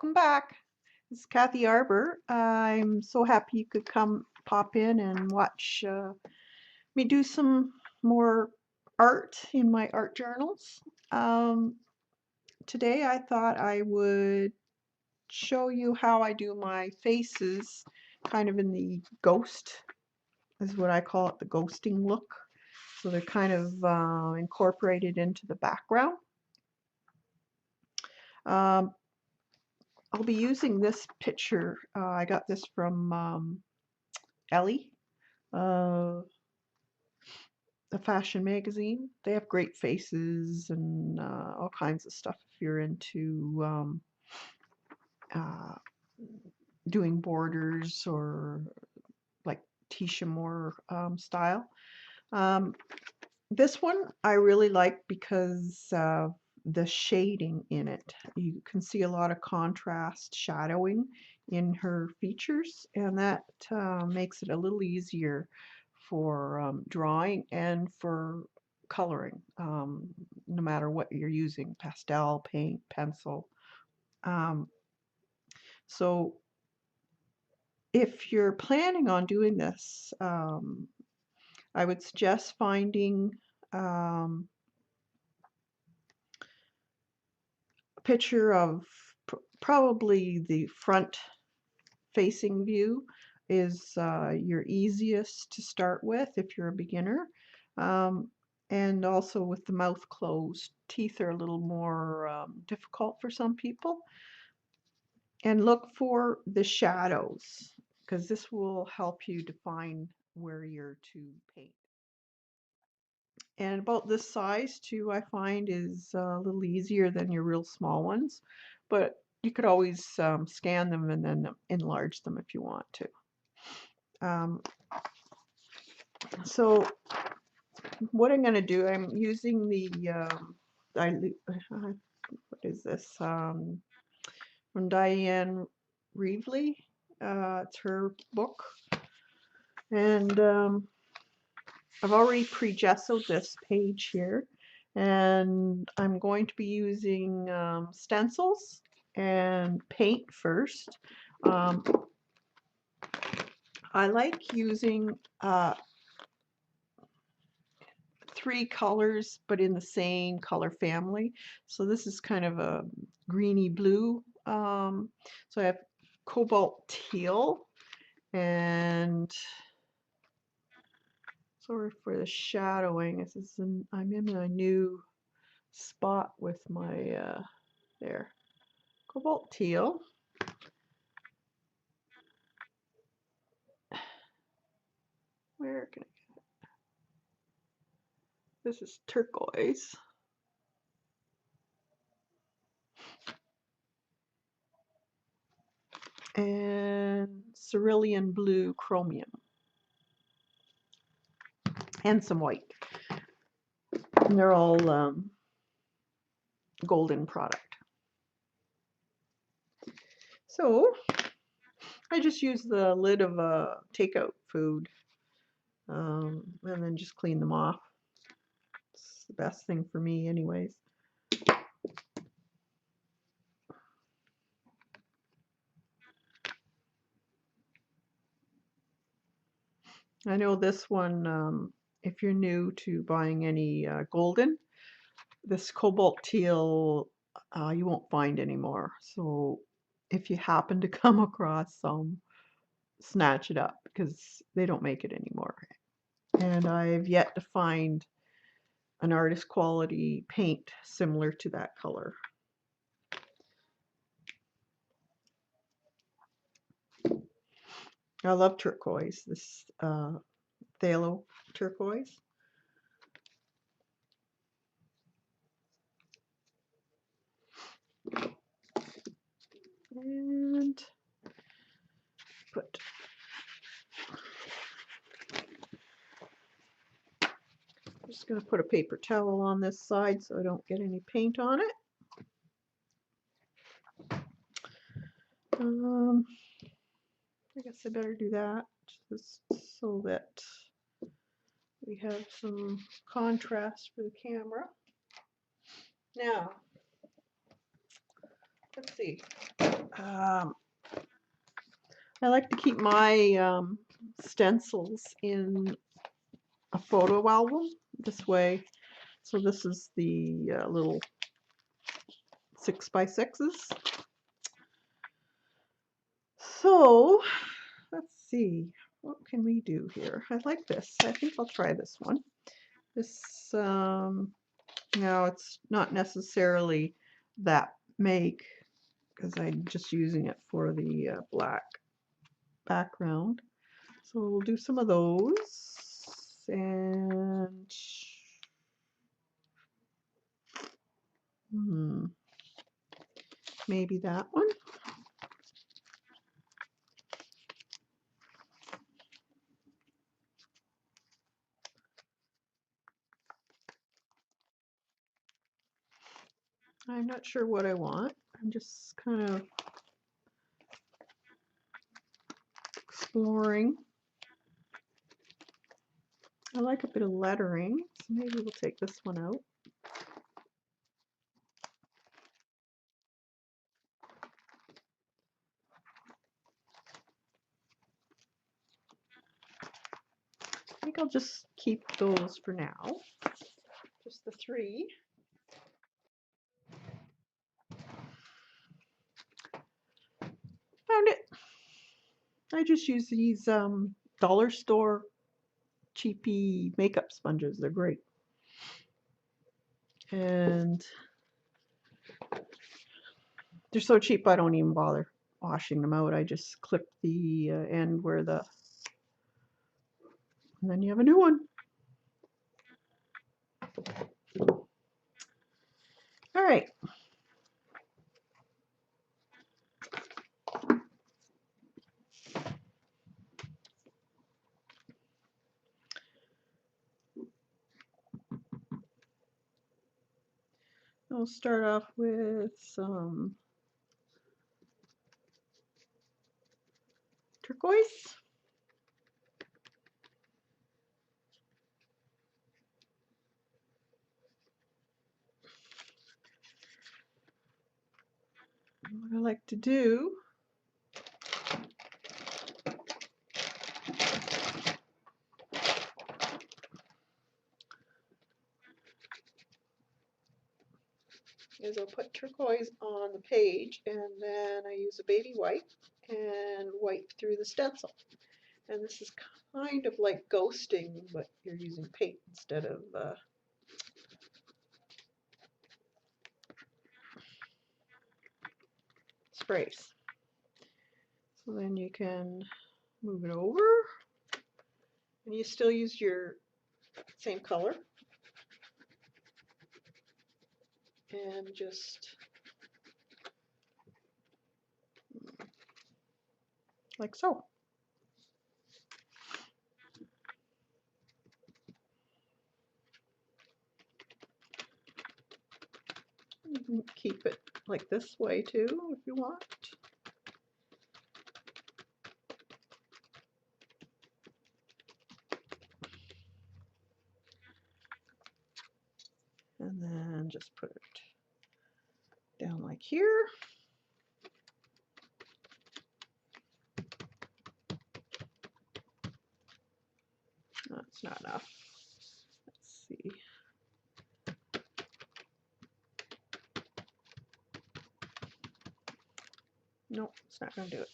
welcome back. This is Kathy Arbor. I'm so happy you could come pop in and watch me do some more art in my art journals. Um, Today I thought I would show you how I do my faces kind of in the ghost, is what I call it, the ghosting look. So they're kind of incorporated into the background. Um, I'll be using this picture. I got this from Ellie, uh, a fashion magazine. They have great faces and all kinds of stuff if you're into uh, doing borders or like Tisha Moore style. Um, this one I really like because the shading in it. You can see a lot of contrast shadowing in her features, and that makes it a little easier for drawing and for coloring, no matter what you're using, pastel, paint, pencil. Um, so if you're planning on doing this, I would suggest finding um, a picture of probably the front facing view is your easiest to start with if you're a beginner. And also with the mouth closed. Teeth are a little more difficult for some people. And look for the shadows, because this will help you define where you're to paint. And about this size too, I find is a little easier than your real small ones, but you could always scan them and then enlarge them if you want to. So what I'm going to do, I'm using the what is this, from Diane Reevely. It's her book, and I've already pre-gessoed this page here, and I'm going to be using stencils and paint first. I like using 3 colors, but in the same color family. So this is kind of a greeny blue. So I have cobalt teal, and sorry for the shadowing. This is I'm in a new spot with my there, cobalt teal. Where can I get it? This is turquoise. And cerulean blue chromium. And some white. And they're all golden product. So I just use the lid of a takeout food and then just clean them off. It's the best thing for me anyways. I know this one, if you're new to buying any golden, this cobalt teal you won't find anymore. So if you happen to come across some, snatch it up because they don't make it anymore. And I've yet to find an artist quality paint similar to that color. I love turquoise, this phthalo turquoise. And put I'm just going to put a paper towel on this side so I don't get any paint on it. I guess I better do that just so that we have some contrast for the camera. Now, let's see. I like to keep my stencils in a photo album this way. So this is the little 6x6s. So let's see, what can we do here? I like this. I think I'll try this one. This, no, it's not necessarily that make because I'm just using it for the black background. So we'll do some of those and maybe that one. I'm not sure what I want. I'm just kind of exploring. I like a bit of lettering, so maybe we'll take this one out. I think I'll just keep those for now. Just the 3. Found it. I just use these dollar store cheapy makeup sponges. They're great. And they're so cheap I don't even bother washing them out. I just clip the end where the, and then you have a new one. All right. I'll start off with some turquoise. What I like to do is I'll put turquoise on the page and then I use a baby wipe and wipe through the stencil. And this is kind of like ghosting, but you're using paint instead of sprays. So then you can move it over and you still use your same color and just like so. You can keep it like this way too if you want. And then just put it down like here. That's not enough. Let's see. Nope, it's not going to do it.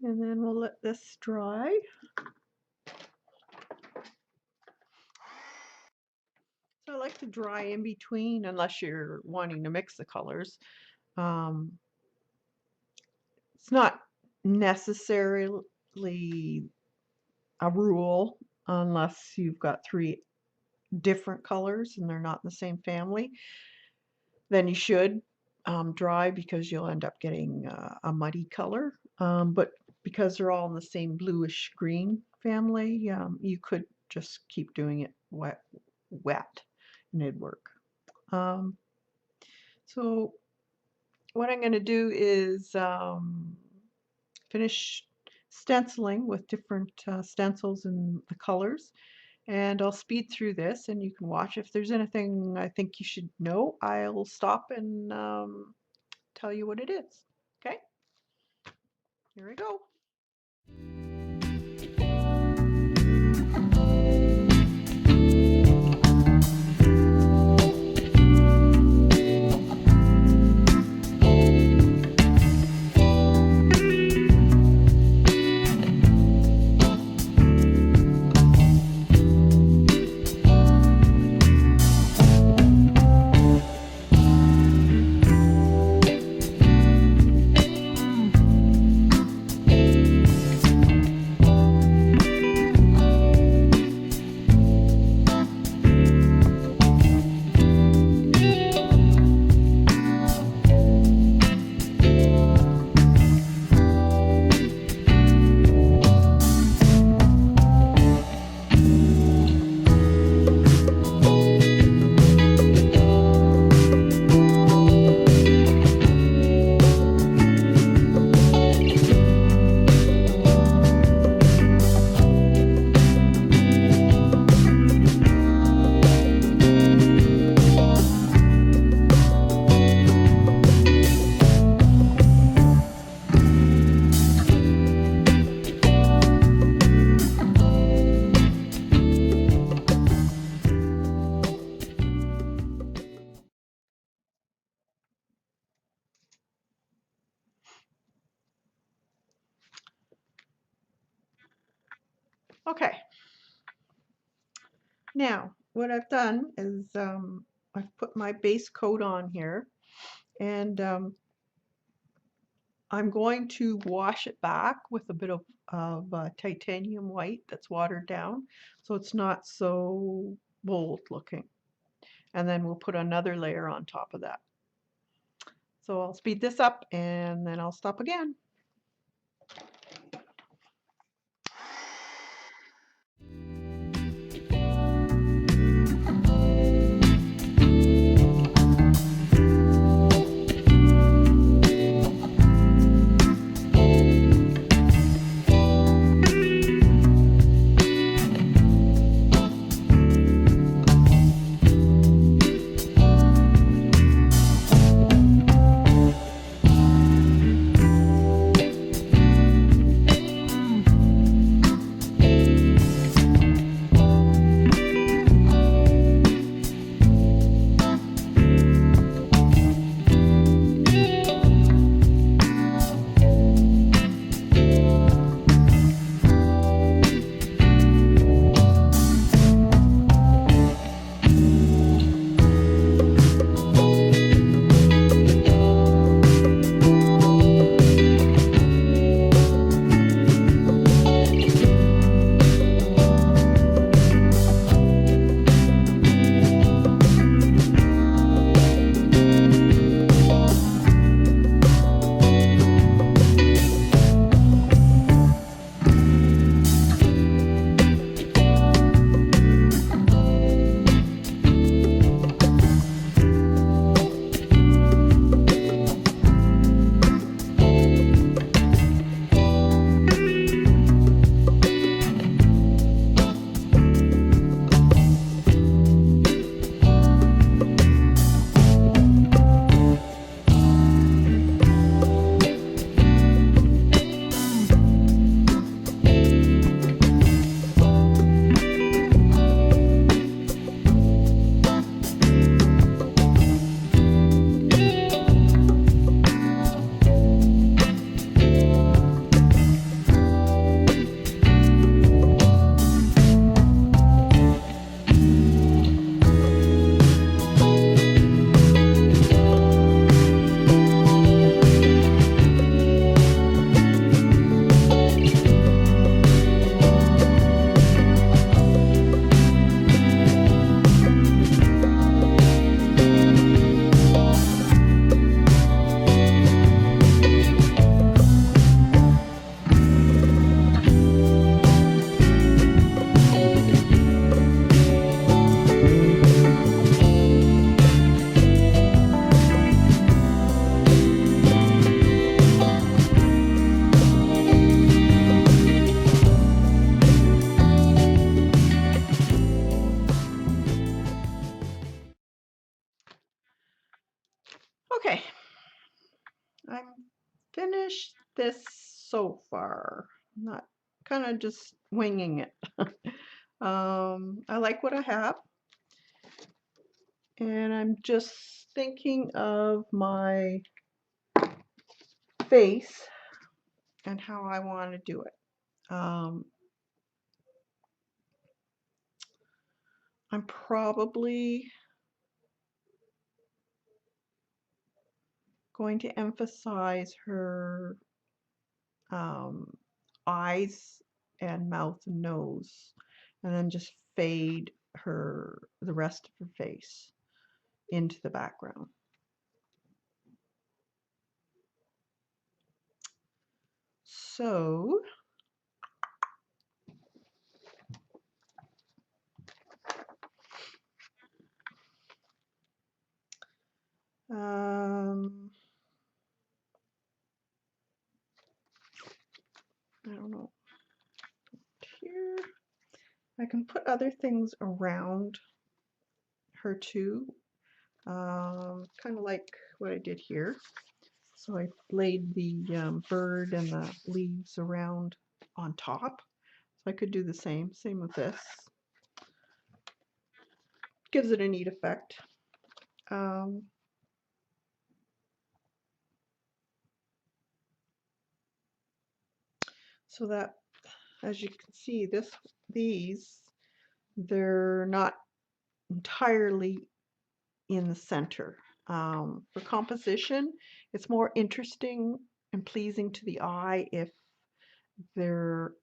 And then we'll let this dry. So I like to dry in between unless you're wanting to mix the colors. It's not necessarily a rule unless you've got three different colors and they're not in the same family. Then you should dry because you'll end up getting a muddy color. But because they're all in the same bluish green family, you could just keep doing it wet, and it'd work. So what I'm going to do is finish stenciling with different stencils and the colors, and I'll speed through this and you can watch. If there's anything I think you should know, I'll stop and tell you what it is. Okay, here we go. Okay, now what I've done is I've put my base coat on here, and I'm going to wash it back with a bit of titanium white that's watered down so it's not so bold looking, and then we'll put another layer on top of that. So I'll speed this up and then I'll stop again. Okay, I'm finished this so far. I'm not kind of just winging it. I like what I have, and I'm just thinking of my face and how I want to do it. I'm probably going to emphasize her eyes and mouth and nose, and then just fade the rest of her face into the background. So I don't know, here I can put other things around her too, kind of like what I did here. So I laid the bird and the leaves around on top. So I could do the same with this. Gives it a neat effect. So that, as you can see, they're not entirely in the center. For composition, it's more interesting and pleasing to the eye if they're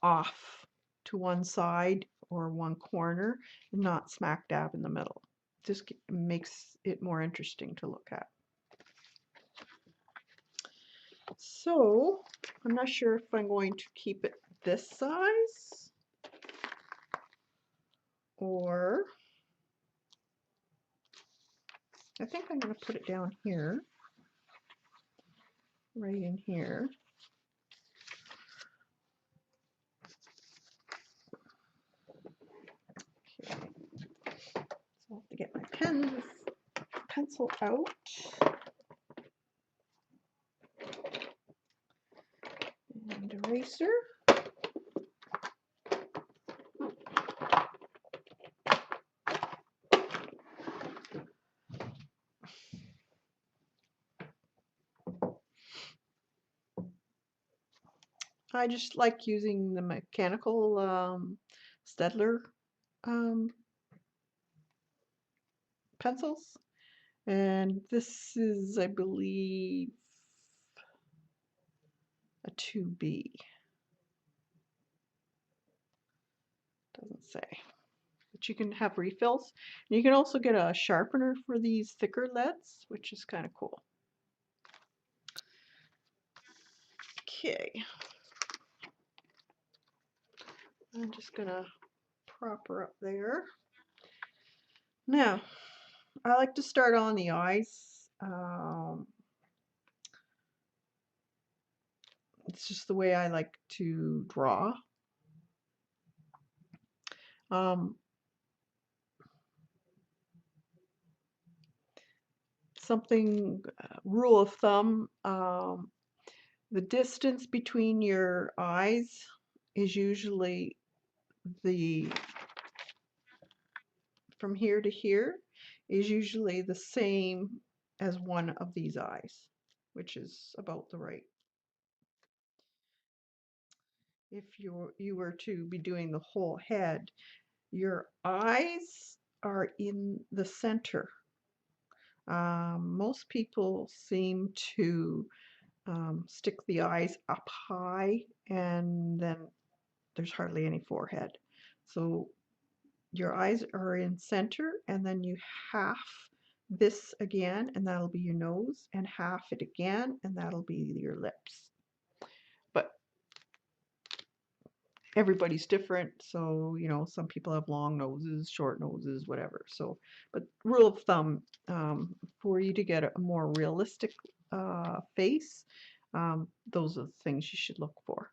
off to one side or one corner, and not smack dab in the middle. Just makes it more interesting to look at. So I'm not sure if I'm going to keep it this size or I think I'm going to put it down here, right in here. Okay. So I'll have to get my pencil out. And eraser. I just like using the mechanical Staedtler pencils, and this is, I believe, a 2B. Doesn't say, but you can have refills. And you can also get a sharpener for these thicker leads, which is kind of cool. Okay, I'm just gonna prop her up there. Now, I like to start on the eyes. It's just the way I like to draw. Rule of thumb, the distance between your eyes is usually from here to here is usually the same as one of these eyes, which is about the right. If you were to be doing the whole head, your eyes are in the center. Most people seem to stick the eyes up high, and then there's hardly any forehead. So your eyes are in center, and then you half this again, and that'll be your nose, and half it again, and that'll be your lips. But everybody's different, so some people have long noses, short noses, whatever. So, but rule of thumb, for you to get a more realistic face, those are the things you should look for.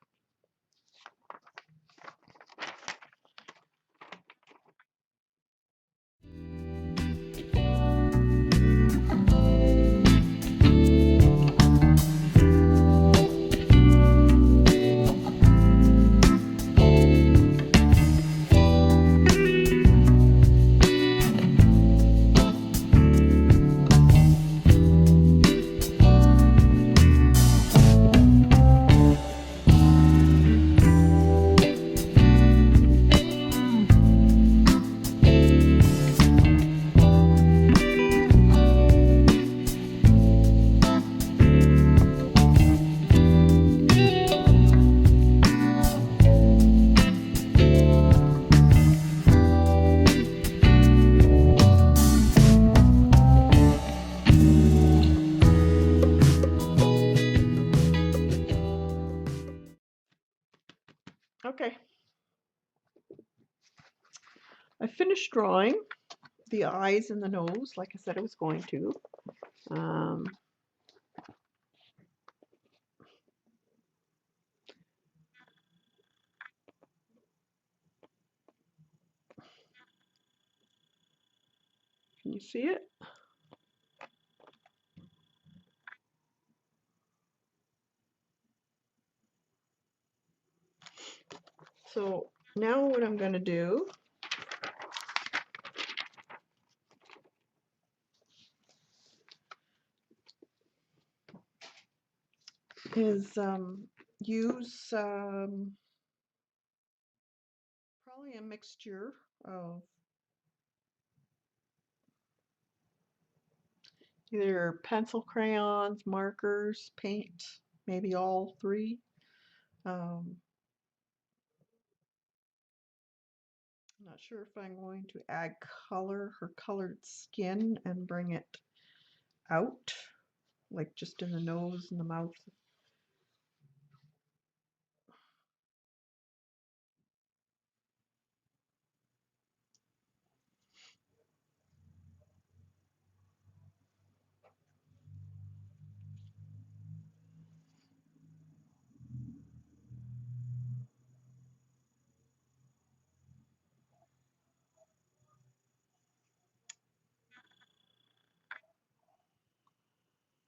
Okay. I finished drawing the eyes and the nose like I said I was going to. Can you see it? So now what I'm going to do is use probably a mixture of either pencil, crayons, markers, paint, maybe all three. I'm not sure if I'm going to add color, her colored skin, and bring it out, like just in the nose and the mouth.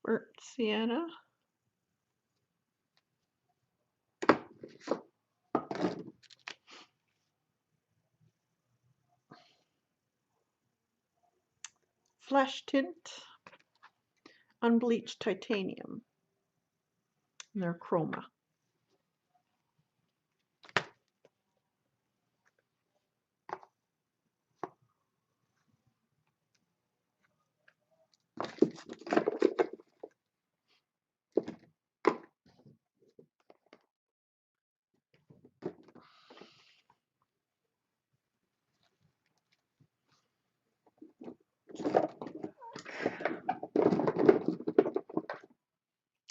Burnt sienna. Flash tint. Unbleached titanium. And their chroma.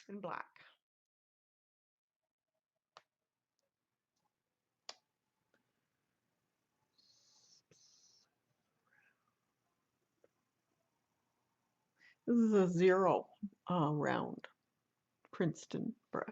And black. This is a 0 round Princeton brush.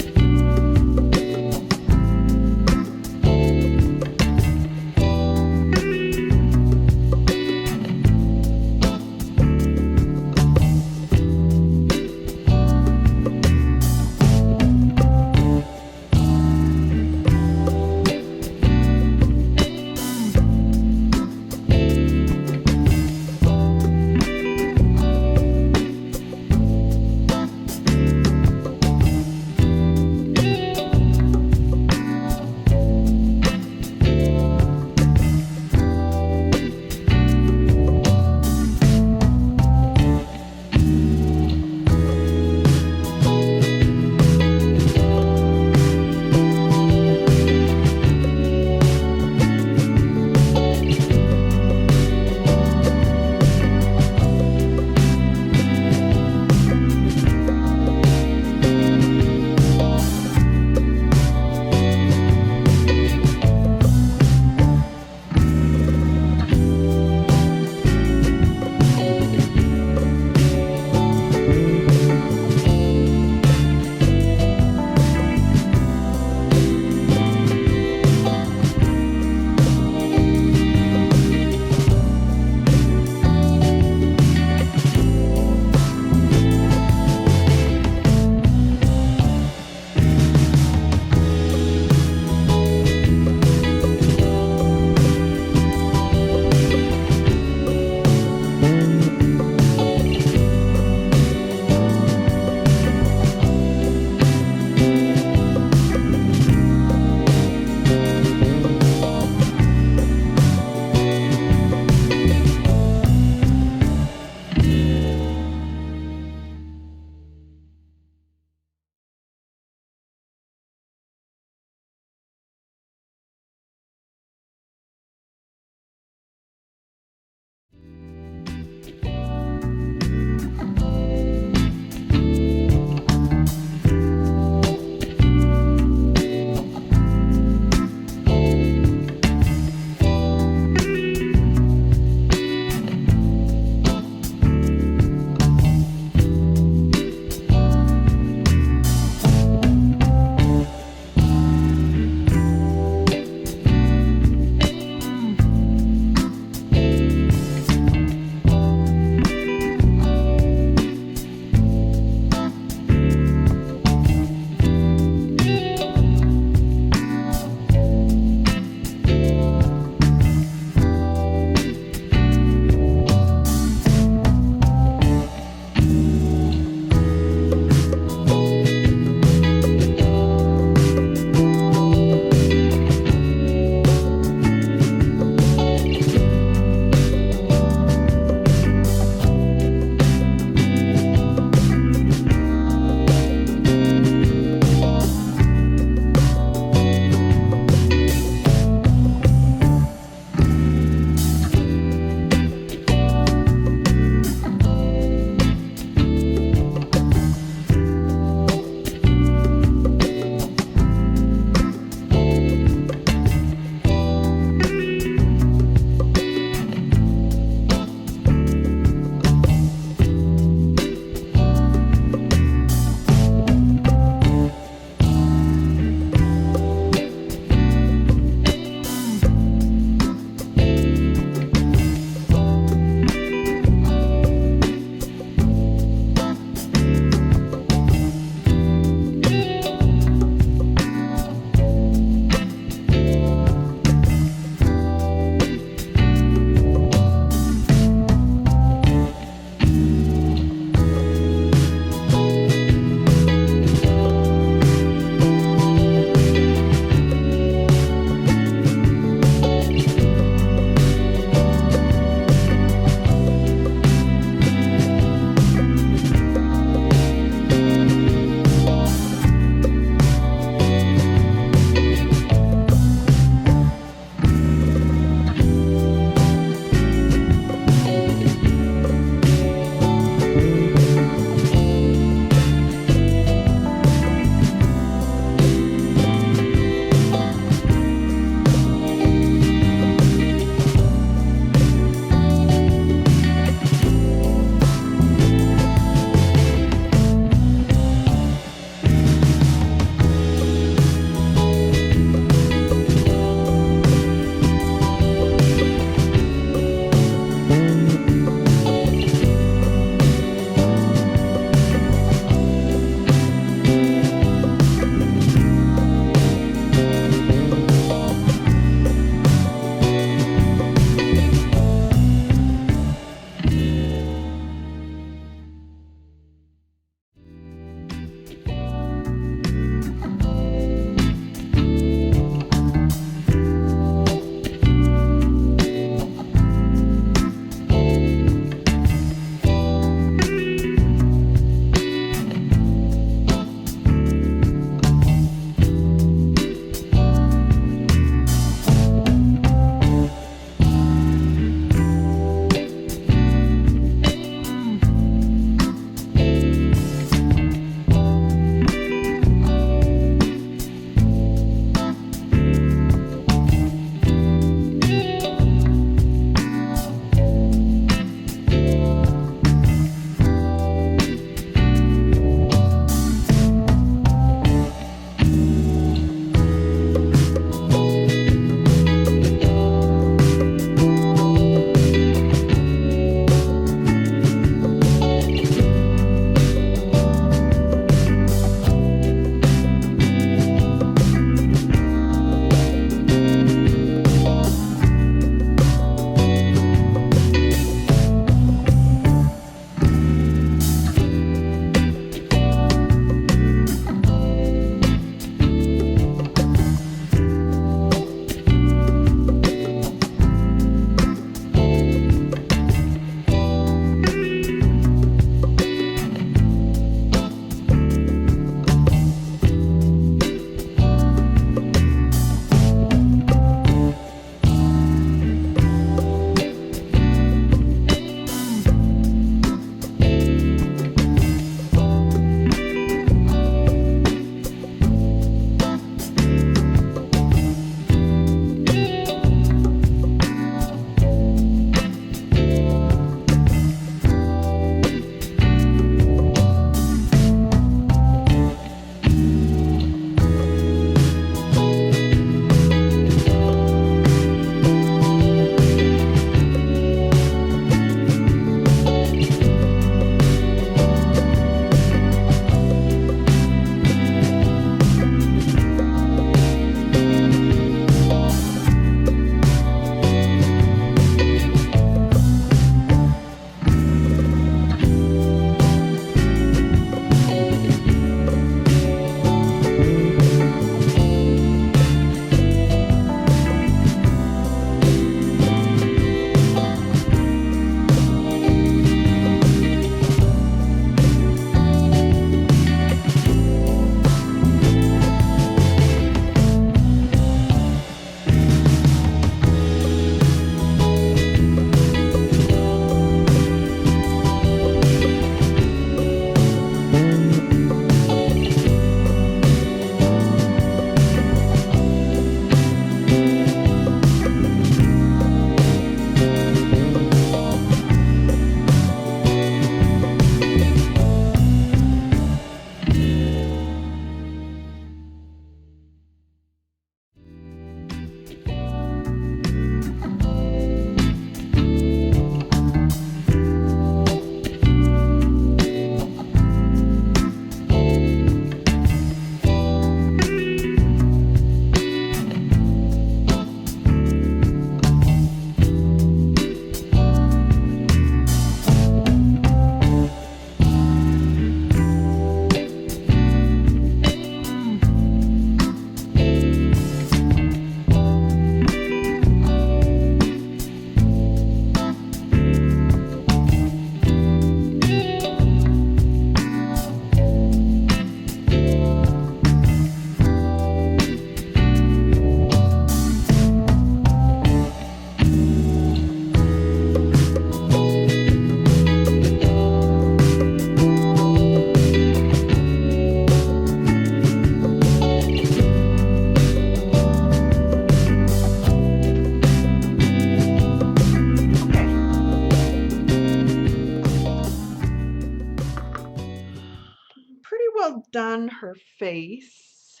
done her face.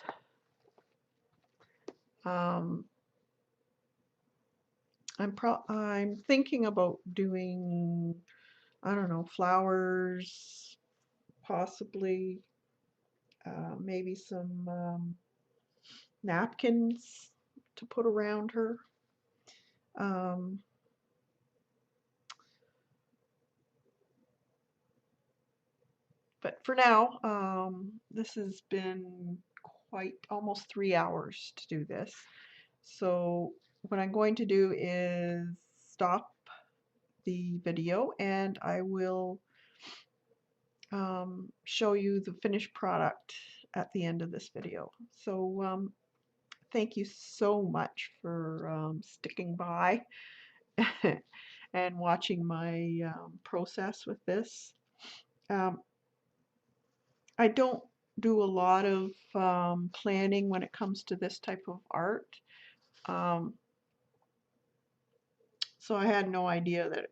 I'm thinking about doing, I don't know, flowers, possibly, maybe some napkins to put around her. Um, but for now, this has been quite almost 3 hours to do this. So what I'm going to do is stop the video and I will show you the finished product at the end of this video. So thank you so much for sticking by and watching my process with this. I don't do a lot of planning when it comes to this type of art. Um, so I had no idea that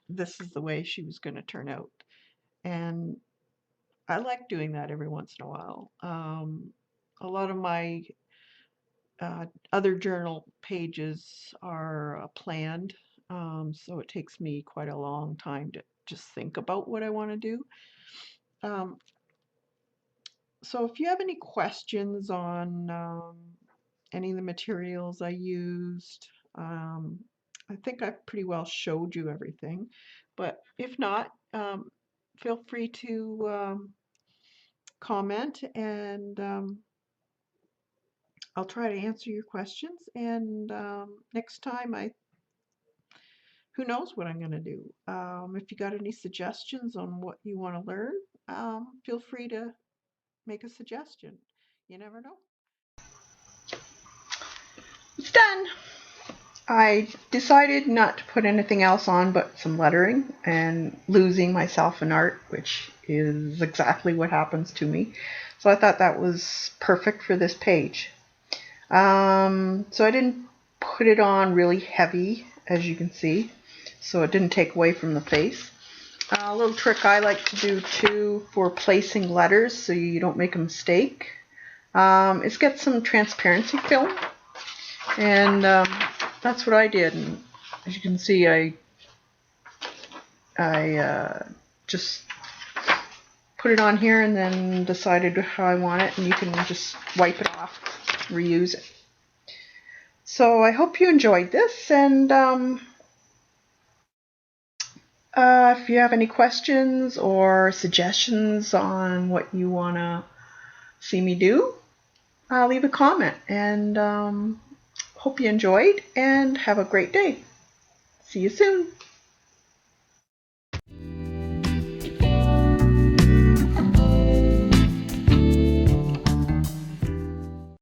this is the way she was going to turn out. And I like doing that every once in a while. A lot of my other journal pages are planned, so it takes me quite a long time to just think about what I want to do. So if you have any questions on any of the materials I used, I think I've pretty well showed you everything, but if not, feel free to comment and I'll try to answer your questions. And next time, who knows what I'm going to do. If you got any suggestions on what you want to learn, feel free to make a suggestion. You never know. It's done. I decided not to put anything else on but some lettering and losing myself in art, which is exactly what happens to me. So I thought that was perfect for this page. So I didn't put it on really heavy, as you can see, so it didn't take away from the face. A little trick I like to do too for placing letters so you don't make a mistake is get some transparency film, and that's what I did. And as you can see, I just put it on here and then decided how I want it, and you can just wipe it off, reuse it. So I hope you enjoyed this, and if you have any questions or suggestions on what you want to see me do, leave a comment, and hope you enjoyed and have a great day. See you soon.